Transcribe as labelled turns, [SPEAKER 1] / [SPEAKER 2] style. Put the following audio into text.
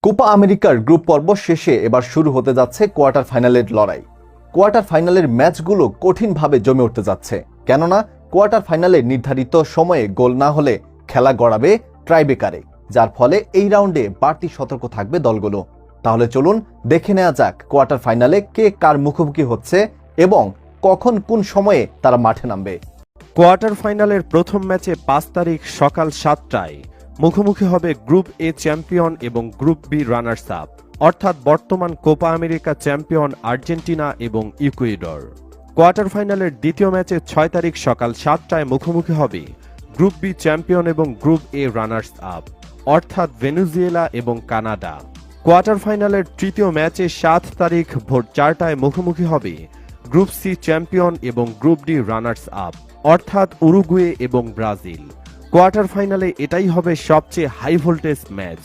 [SPEAKER 1] Copa আমেরিকার group পর্ব শেষে এবার শুরু হতে যাচ্ছে কোয়ার্টার ফাইনালের লড়াই। কোয়ার্টার ফাইনালের ম্যাচগুলো কঠিনভাবে জমে উঠতে যাচ্ছে, কেননা কোয়ার্টার ফাইনালে নির্ধারিত সময়ে গোল না হলে খেলা গড়াবে ট্রাইবেকারে, যার ফলে এই রাউন্ডে বাড়তি সতর্ক থাকবে দলগুলো। তাহলে চলুন দেখে নেওয়া যাক কোয়ার্টার ফাইনালে কে কার মুখোমুখি হচ্ছে এবং কখন কোন সময়ে তারা মাঠে নামবে।
[SPEAKER 2] কোয়ার্টার ফাইনালের প্রথম ম্যাচে ৫ তারিখ সকাল ৭টায় মুখোমুখি হবে গ্রুপ এ চ্যাম্পিয়ন এবং গ্রুপ বি রানার্স আপ, অর্থাৎ বর্তমান কোপা আমেরিকা চ্যাম্পিয়ন আর্জেন্টিনা এবং ইকুয়েডর। কোয়ার্টার ফাইনালের দ্বিতীয় ম্যাচে ৬ তারিখ সকাল ৭টায় মুখোমুখি হবে গ্রুপ বি চ্যাম্পিয়ন এবং গ্রুপ এ রানার্স আপ, অর্থাৎ ভেনেজুয়েলা এবং কানাডা। কোয়ার্টার ফাইনালের তৃতীয় ম্যাচে ৭ তারিখ ভোর ৪টায় মুখোমুখি হবে গ্রুপ সি চ্যাম্পিয়ন এবং গ্রুপ ডি রানার্স আপ, অর্থাৎ উরুগুয়ে এবং ব্রাজিল। কোয়ার্টার ফাইনালে এটাই হবে সবচেয়ে হাই ভোল্টেজ ম্যাচ।